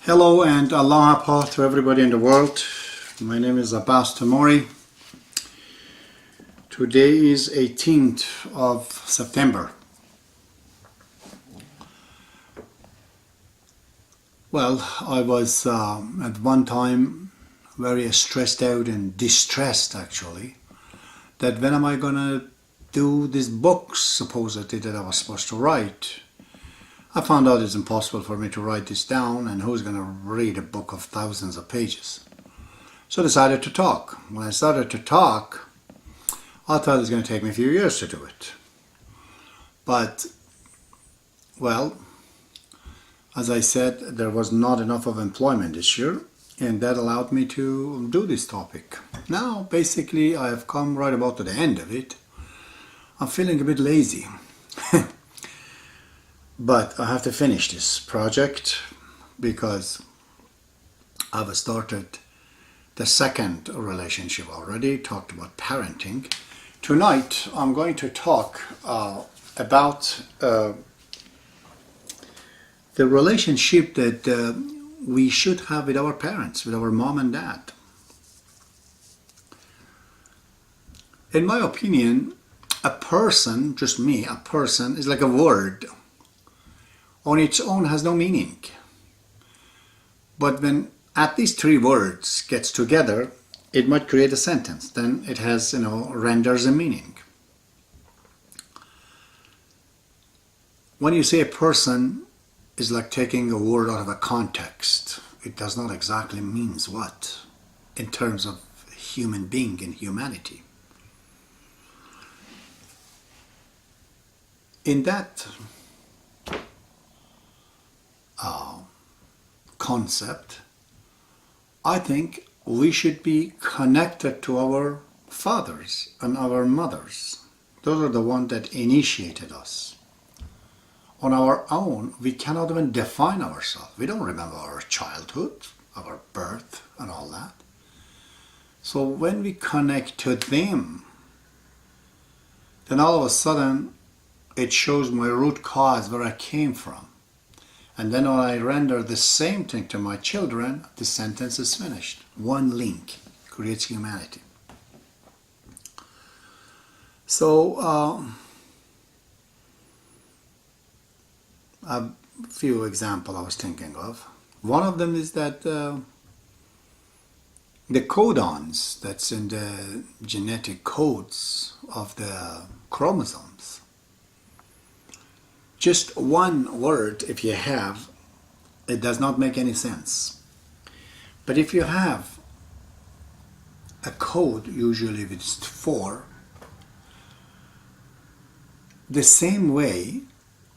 Hello and aloha to everybody in the world. My name is Abbas Tamori. Today is 18th of September. Well, I was at one time very stressed out and distressed actually, that when am I gonna do this book supposedly that I was supposed to write. I found out it's impossible for me to write this down, and who's going to read a book of thousands of pages? So I decided to talk. When I started to talk, I thought it was going to take me a few years to do it. But, well, as I said, there was not enough of employment this year, and that allowed me to do this topic. Now, basically, I have come right about to the end of it. I'm feeling a bit lazy. But I have to finish this project because I've started the second relationship already, talked about parenting. Tonight I'm going to talk about the relationship that we should have with our parents, with our mom and dad. In my opinion, a person, just me, a person is like a word. On its own has no meaning. But when at least three words gets together, it might create a sentence. Then it has, renders a meaning. When you say a person is like taking a word out of a context, it does not exactly mean what in terms of human being and humanity. In that concept, I think we should be connected to our fathers and our mothers. Those are the ones that initiated us. On our own, we cannot even define ourselves. We don't remember our childhood, our birth, and all that. So when we connect to them, then all of a sudden it shows my root cause, where I came from. And then when I render the same thing to my children, the sentence is finished. One link creates humanity. So, a few examples I was thinking of. One of them is that the codons that's in the genetic codes of the chromosomes. Just one word, if you have, it does not make any sense. But if you have a code, usually with 4, the same way,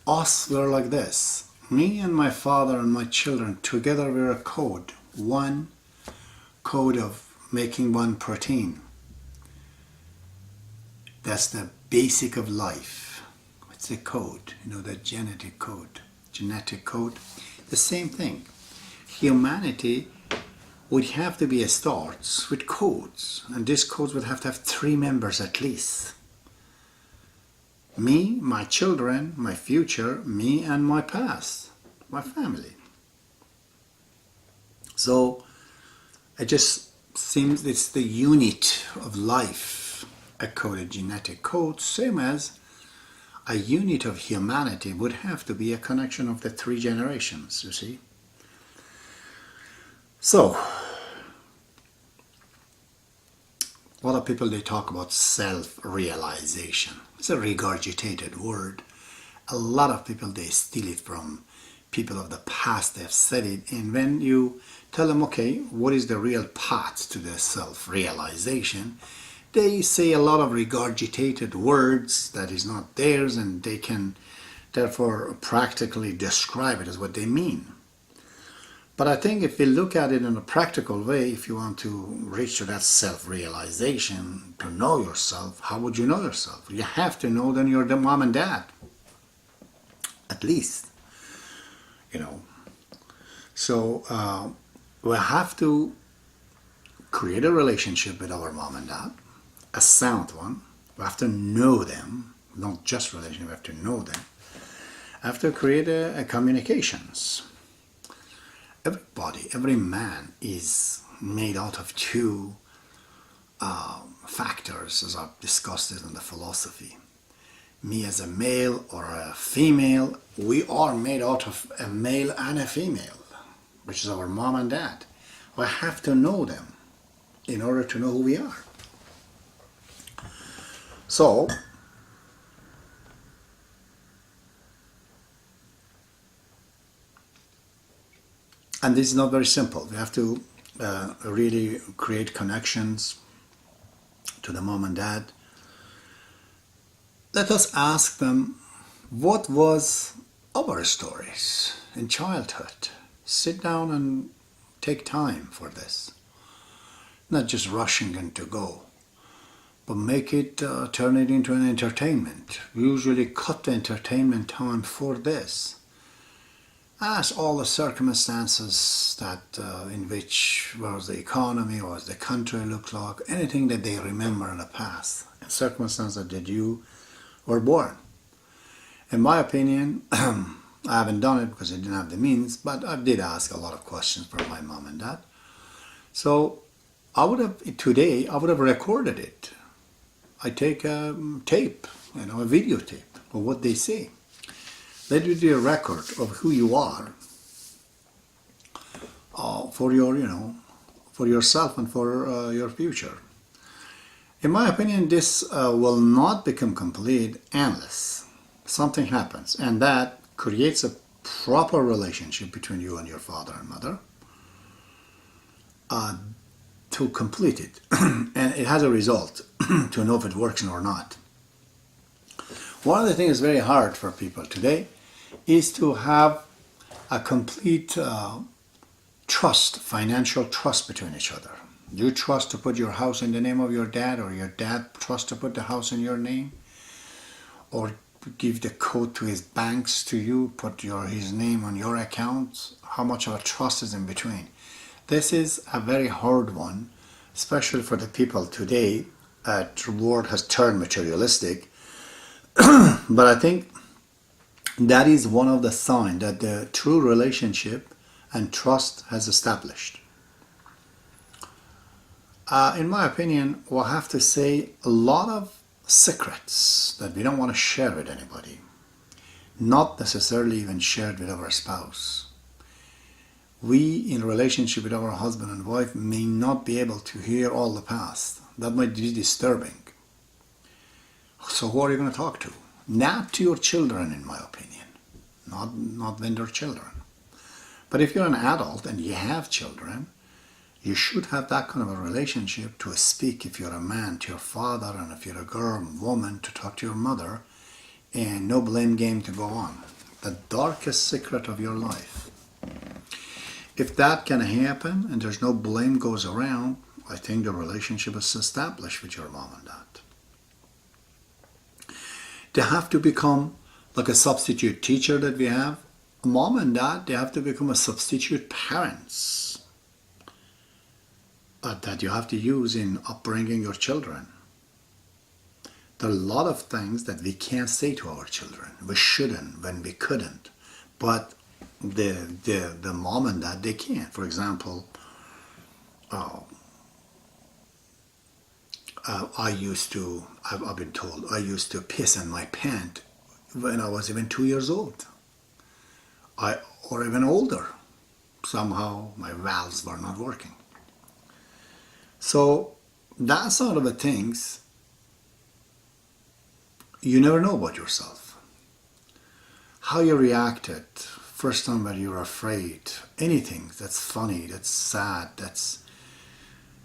us were like this. Me and my father and my children, together we're a code. One code of making one protein. That's the basic of life. It's a code, the genetic code. The same thing. Humanity would have to be a start with codes, and these codes would have to have 3 members at least. Me, my children, my future, me and my past, my family. So it just seems it's the unit of life, a coded genetic code, same as a unit of humanity would have to be a connection of the 3 generations, you see. So, a lot of people, they talk about self-realization. It's a regurgitated word. A lot of people, they steal it from people of the past. They've said it, and when you tell them, okay, what is the real path to the self-realization, they say a lot of regurgitated words that is not theirs, and they can therefore practically describe it as what they mean. But I think if we look at it in a practical way, if you want to reach to that self-realization, to know yourself, how would you know yourself? You have to know then you're the mom and dad. At least. So we have to create a relationship with our mom and dad. A sound one. We have to know them, not just relationship, we have to know them. I have to create a communications. everybody, every man is made out of two factors, as I've discussed it in the philosophy. Me as a male or a female, we are made out of a male and a female, which is our mom and dad. We have to know them in order to know who we are. So, and this is not very simple. We have to really create connections to the mom and dad. Let us ask them, what was our stories in childhood? Sit down and take time for this. Not just rushing in to go, but make it, turn it into an entertainment. We usually cut the entertainment time for this. As all the circumstances that in which was the economy, was the country look like, anything that they remember in the past, and circumstances that you were born. In my opinion, I haven't done it because I didn't have the means, but I did ask a lot of questions from my mom and dad. So I would have recorded it. I take a tape, a videotape of what they say. Let you do a record of who you are for your, for yourself and for your future. In my opinion, this will not become complete unless something happens, and that creates a proper relationship between you and your father and mother to complete it. And it has a result to know if it works or not. One of the things very hard for people today is to have a complete trust, financial trust between each other. You trust to put your house in the name of your dad, or your dad trusts to put the house in your name, or give the code to his banks to you, put his name on your account. How much of a trust is in between? This is a very hard one, especially for the people today. The world has turned materialistic, but I think that is one of the signs that the true relationship and trust has established. In my opinion, we'll have to say a lot of secrets that we don't want to share with anybody, not necessarily even shared with our spouse. We, in a relationship with our husband and wife, may not be able to hear all the past. That might be disturbing. So who are you going to talk to? Not to your children, in my opinion. Not vendor children. But if you're an adult and you have children, you should have that kind of a relationship to speak, if you're a man, to your father, and if you're a girl, woman, to talk to your mother, and no blame game to go on. The darkest secret of your life. If that can happen and there's no blame goes around, I think the relationship is established with your mom and dad. They have to become like a substitute teacher that we have. Mom and dad, they have to become a substitute parents that you have to use in upbringing your children. There are a lot of things that we can't say to our children. We shouldn't when we couldn't. But the mom and dad, they can. For example, I've been told, I used to piss in my pant when I was even 2 years old. Or even older. Somehow my valves were not working. So that sort of things, you never know about yourself. How you reacted first time when you were afraid, anything that's funny, that's sad, that's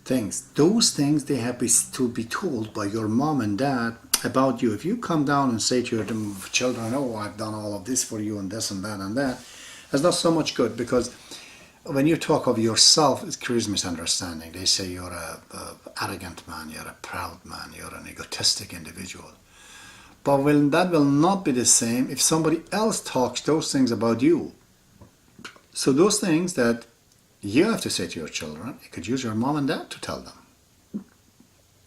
things. Those things they have to be told by your mom and dad about you. If you come down and say to your children, oh, I've done all of this for you and this and that, that's not so much good, because when you talk of yourself, it creates misunderstanding. They say you're a arrogant man, you're a proud man, you're an egotistic individual. But that will not be the same if somebody else talks those things about you. So those things that you have to say to your children, you could use your mom and dad to tell them,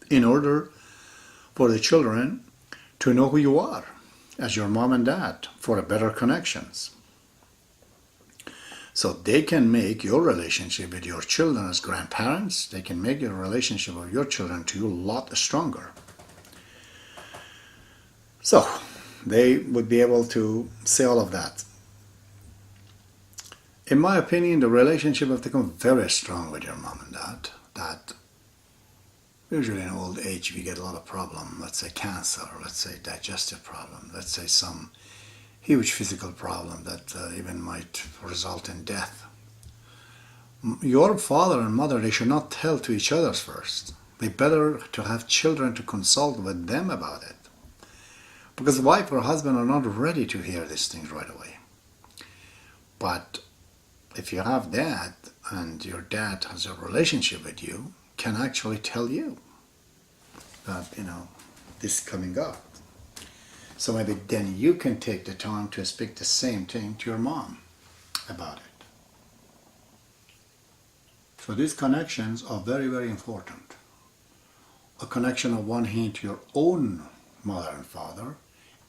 in order for the children to know who you are as your mom and dad, for a better connections. So they can make your relationship with your children as grandparents, they can make your relationship with your children to you a lot stronger. So they would be able to say all of that. In my opinion, the relationship has become very strong with your mom and dad. That usually in old age we get a lot of problems, let's say cancer, let's say digestive problem, let's say some huge physical problem that even might result in death. Your father and mother, they should not tell to each other first. They better to have children to consult with them about it. Because wife or husband are not ready to hear these things right away. But if you have dad and your dad has a relationship with you, can actually tell you that, this is coming up. So maybe then you can take the time to speak the same thing to your mom about it. So these connections are very, very important. A connection of one hand to your own mother and father,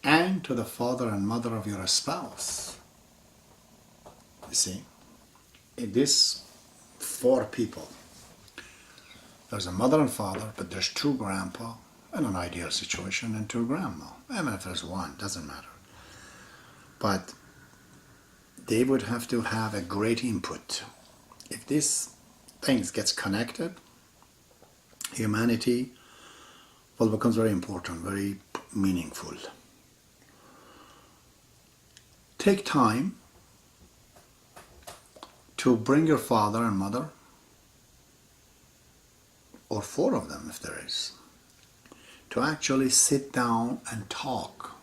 and to the father and mother of your spouse. You see, in this 4 people, there's a mother and father, but there's 2 grandpa, in an ideal situation, and 2 grandma. Even if there's 1, doesn't matter. But they would have to have a great input. If these things gets connected, humanity becomes very important, very meaningful. Take time to bring your father and mother, or 4 of them if there is, to actually sit down and talk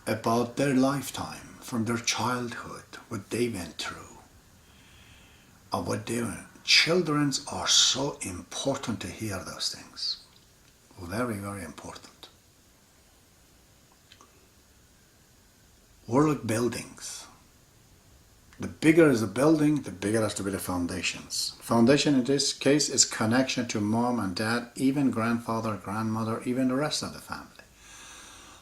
about their lifetime, from their childhood, what they went through, or what they were. Children are so important to hear those things. Very, very important. We're like buildings. The bigger is the building, the bigger has to be the foundations. Foundation in this case is connection to mom and dad, even grandfather, grandmother, even the rest of the family.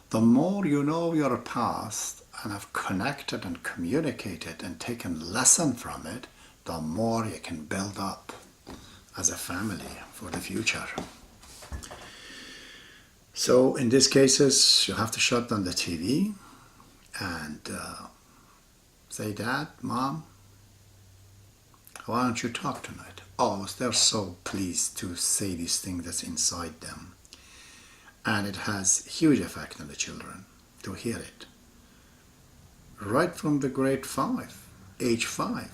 The more you know your past and have connected and communicated and taken lesson from it, the more you can build up as a family for the future. So in these cases, you have to shut down the TV and say, Dad, Mom, why don't you talk tonight? Oh, they're so pleased to say these things that's inside them. And it has huge effect on the children to hear it. Right from the grade 5, age 5.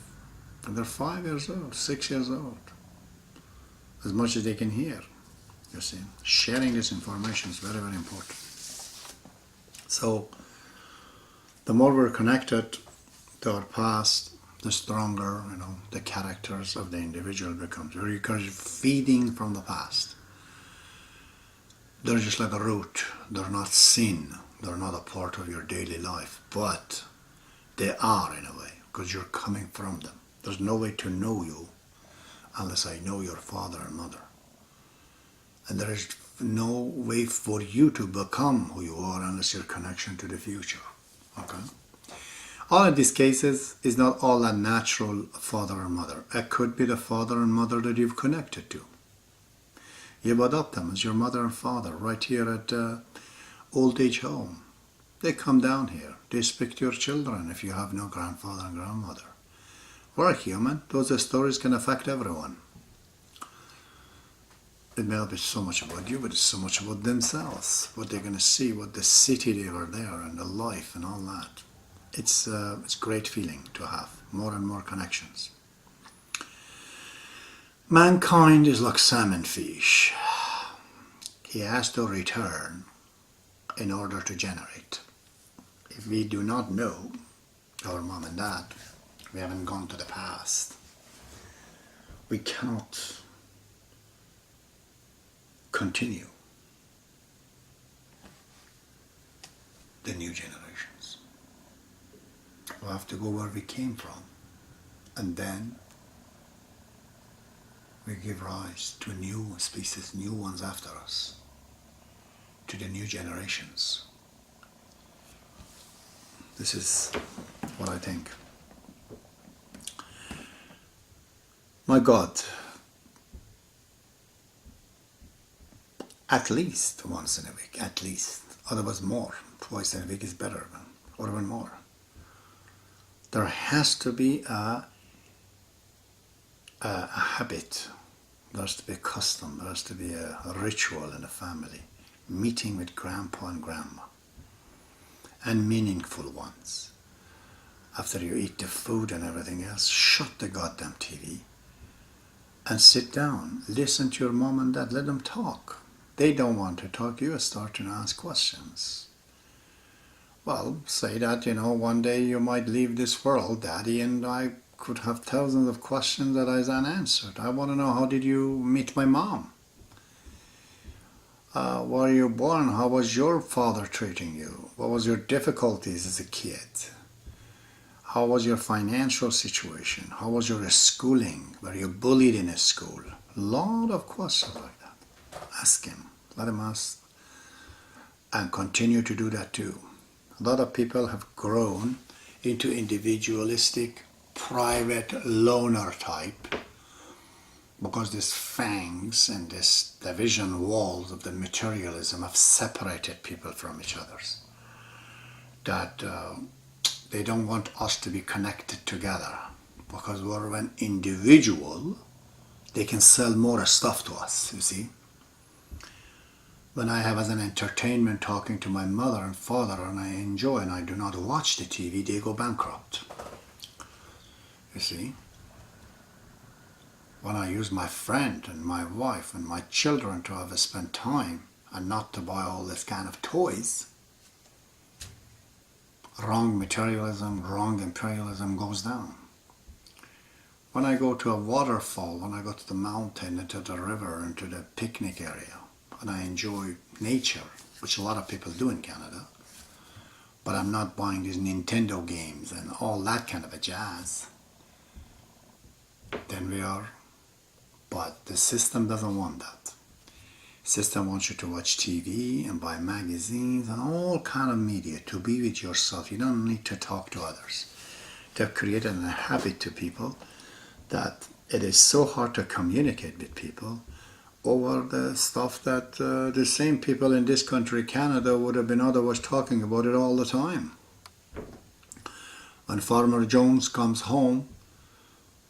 And they're 5 years old, 6 years old. As much as they can hear. You see, sharing this information is very, very important. So, the more we're connected to our past, the stronger, the characters of the individual becomes. We're feeding from the past. They're just like a root. They're not sin. They're not a part of your daily life. But they are in a way, because you're coming from them. There's no way to know you unless I know your father and mother. And there is no way for you to become who you are unless your connection to the future. Okay? All of these cases is not all that natural father or mother. It could be the father and mother that you've connected to. You adopt them as your mother and father right here at old age home. They come down here. They speak to your children if you have no grandfather and grandmother. We're human. Those stories can affect everyone. It may not be so much about you, but it's so much about themselves. What they're going to see, what the city they were there, and the life and all that. It's a great feeling to have more and more connections. Mankind is like salmon fish. He has to return in order to generate. If we do not know our mom and dad, we haven't gone to the past, we cannot continue the new generations. We have to go where we came from, and then we give rise to new species, new ones after us, to the new generations. This is what I think. My God, at least once in a week, at least. Otherwise more. Twice in a week is better, or even more. There has to be a habit. There has to be a custom. There has to be a ritual in the family. Meeting with grandpa and grandma. And meaningful ones. After you eat the food and everything else, shut the goddamn TV and sit down. Listen to your mom and dad. Let them talk. They don't want to talk. You start to ask questions. Well, say that, one day you might leave this world, Daddy, and I could have thousands of questions that I unanswered. I want to know, how did you meet my mom? Where were you born? How was your father treating you? What was your difficulties as a kid? How was your financial situation? How was your schooling? Were you bullied in a school? A lot of questions like that. Ask him. Let him ask. And continue to do that too. A lot of people have grown into individualistic, private loner type because these fangs and this division walls of the materialism have separated people from each other. That they don't want us to be connected together because we're an individual. They can sell more stuff to us, you see. When I have as an entertainment talking to my mother and father and I enjoy and I do not watch the TV, they go bankrupt. You see? When I use my friend and my wife and my children to have spent time and not to buy all this kind of toys, wrong materialism, wrong imperialism goes down. When I go to a waterfall, when I go to the mountain, into the river, into the picnic area, and I enjoy nature, which a lot of people do in Canada, but I'm not buying these Nintendo games and all that kind of a jazz, then we are. But the system doesn't want that. The system wants you to watch TV and buy magazines and all kind of media to be with yourself. You don't need to talk to others. They've created a habit to people that it is so hard to communicate with people over the stuff that the same people in this country, Canada, would have been otherwise talking about it all the time. When Farmer Jones comes home,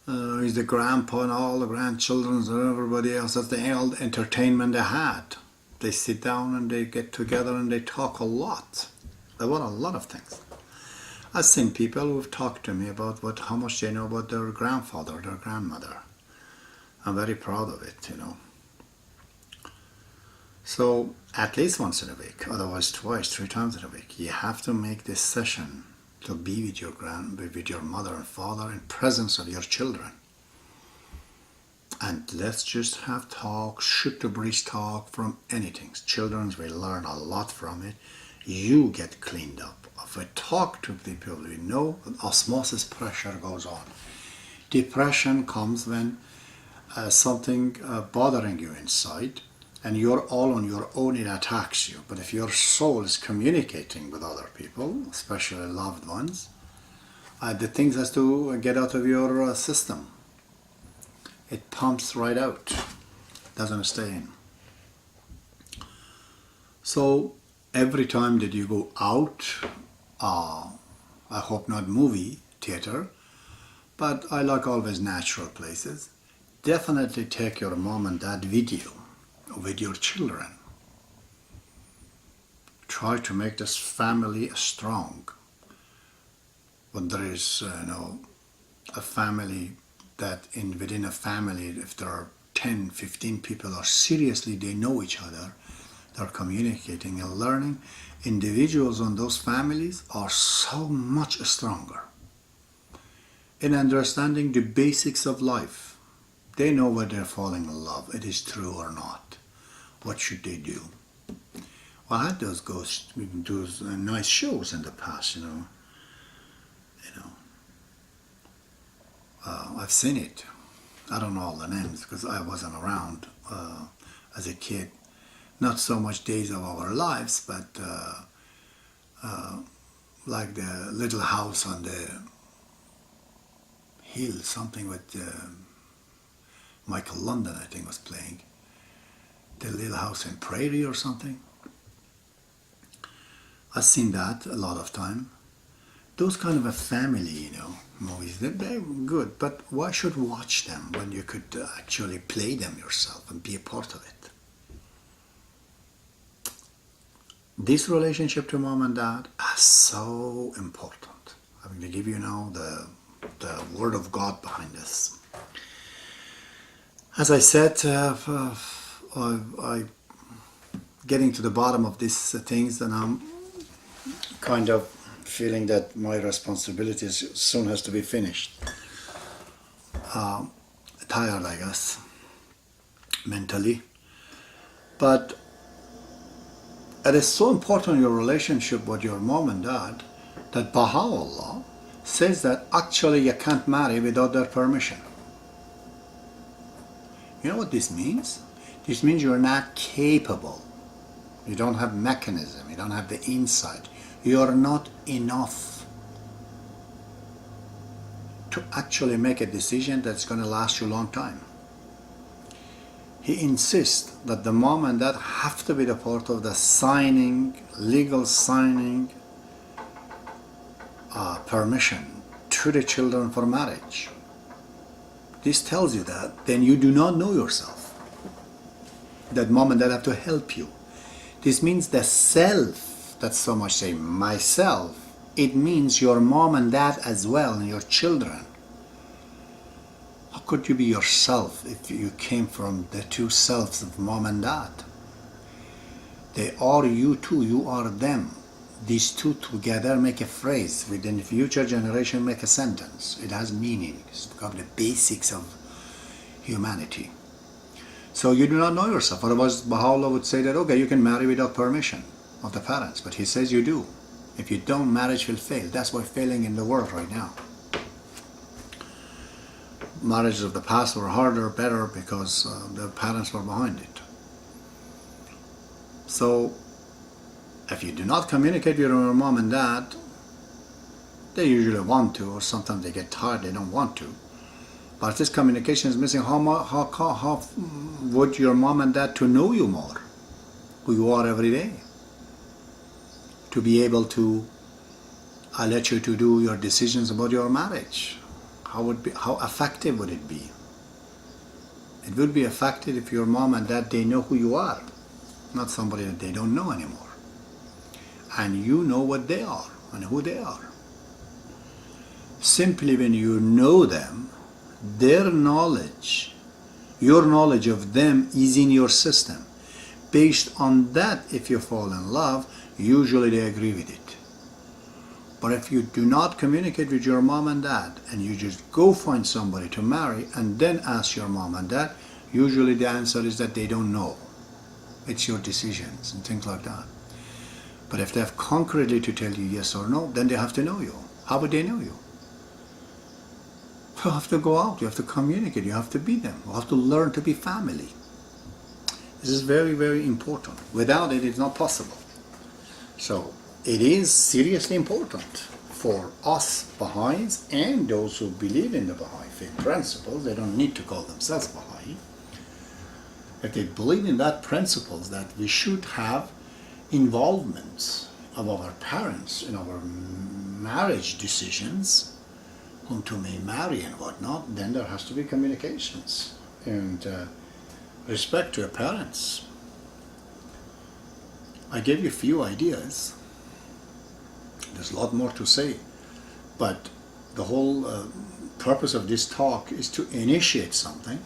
he's the grandpa and all the grandchildren and everybody else. That's the old entertainment they had. They sit down and they get together and they talk a lot about a lot of things. I've seen people who've talked to me about how much they know about their grandfather, their grandmother. I'm very proud of it, So at least once in a week, otherwise twice, 3 times in a week, you have to make this session to be with your mother and father in presence of your children. And let's just have talk, shoot the breeze talk from anything. Children will learn a lot from it. You get cleaned up. If I talk to people, we know osmosis pressure goes on. Depression comes when something bothering you inside, and you're all on your own, it attacks you. But if your soul is communicating with other people, especially loved ones, the things has to get out of your system. It pumps right out, doesn't stay in. So every time that you go out, I hope not movie theater, but I like always natural places, definitely take your mom and dad video with your children. Try to make this family strong. When there is, a family that within a family, if there are 10, 15 people are seriously, they know each other, they're communicating and learning, individuals on those families are so much stronger in understanding the basics of life. They know whether they're falling in love, it is true or not. What should they do? Well, I had those nice shows in the past, I've seen it. I don't know all the names because I wasn't around as a kid. Not so much Days of Our Lives, but like the Little House on the Hill, something with Michael London, I think, was playing The Little House on Prairie or something. I've seen that a lot of time. Those kind of a family, movies, they're good, but why should watch them when you could actually play them yourself and be a part of it? This relationship to mom and dad is so important. I'm going to give you now the word of God behind this. As I said, I getting to the bottom of these things, and I'm kind of feeling that my responsibilities soon has to be finished. Tired, I guess, mentally. But it is so important in your relationship with your mom and dad that Baha'u'llah says that actually you can't marry without their permission. You know what this means? This means you're not capable. You don't have mechanism. You don't have the insight. You're not enough to actually make a decision that's going to last you a long time. He insists that the mom and dad have to be the part of the legal signing permission to the children for marriage. This tells you that then you do not know yourself. That mom and dad have to help you. This means the self, that so much say myself, it means your mom and dad as well and your children. How could you be yourself if you came from the two selves of mom and dad? They are you too, you are them. These two together make a phrase, within the future generation make a sentence. It has meaning. It's become the basics of humanity. So you do not know yourself. Otherwise Baha'u'llah would say that, okay, you can marry without permission of the parents, but he says you do. If you don't, marriage will fail. That's why failing in the world right now. Marriages of the past were harder, better, because the parents were behind it. So if you do not communicate with your mom and dad, they usually want to, or sometimes they get tired, they don't want to. But if this communication is missing, how would your mom and dad to know you more, who you are every day? To be able to let you to do your decisions about your marriage. How effective would it be? It would be effective if your mom and dad, they know who you are, not somebody that they don't know anymore. And you know what they are and who they are. Simply when you know them, their knowledge, your knowledge of them is in your system. Based on that, if you fall in love, usually they agree with it. But if you do not communicate with your mom and dad, and you just go find somebody to marry and then ask your mom and dad, usually the answer is that they don't know. It's your decisions and things like that. But if they have concretely to tell you yes or no, then they have to know you. How would they know you? You have to go out, you have to communicate, you have to be them. You have to learn to be family. This is very, very important. Without it, it's not possible. So it is seriously important for us Baha'is and those who believe in the Baha'i faith principles. They don't need to call themselves Baha'i. If they believe in that principles, that we should have involvement of our parents in our marriage decisions, whom to may marry and whatnot, then there has to be communications and respect to your parents. I gave you a few ideas. There's a lot more to say, but the whole purpose of this talk is to initiate something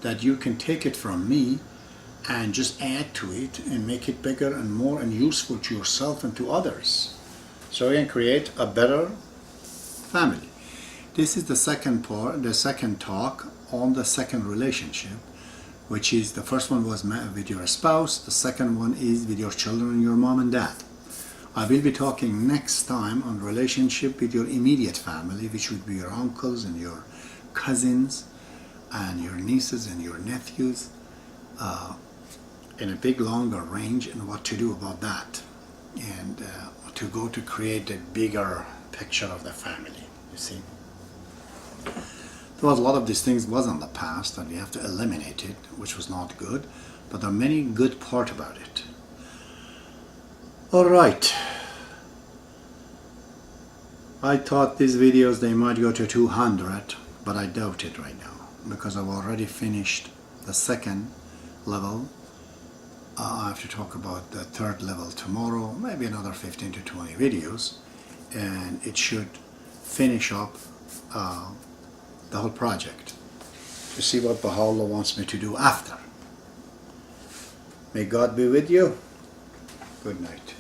that you can take it from me and just add to it and make it bigger and more and useful to yourself and to others, so you can create a better family. This is the second part, the second talk on the second relationship, which is, the first one was with your spouse, the second one is with your children and your mom and dad. I will be talking next time on relationship with your immediate family, which would be your uncles and your cousins and your nieces and your nephews, in a big longer range, and what to do about that, and to go to create a bigger picture of the family, you see. There was a lot of these things was in the past and we have to eliminate it, which was not good, but there are many good part about it. Alright, I thought these videos they might go to 200, but I doubt it right now because I've already finished the second level. I have to talk about the third level tomorrow, maybe another 15 to 20 videos, and it should finish up the whole project to see what Baha'u'llah wants me to do after. May God be with you. Good night.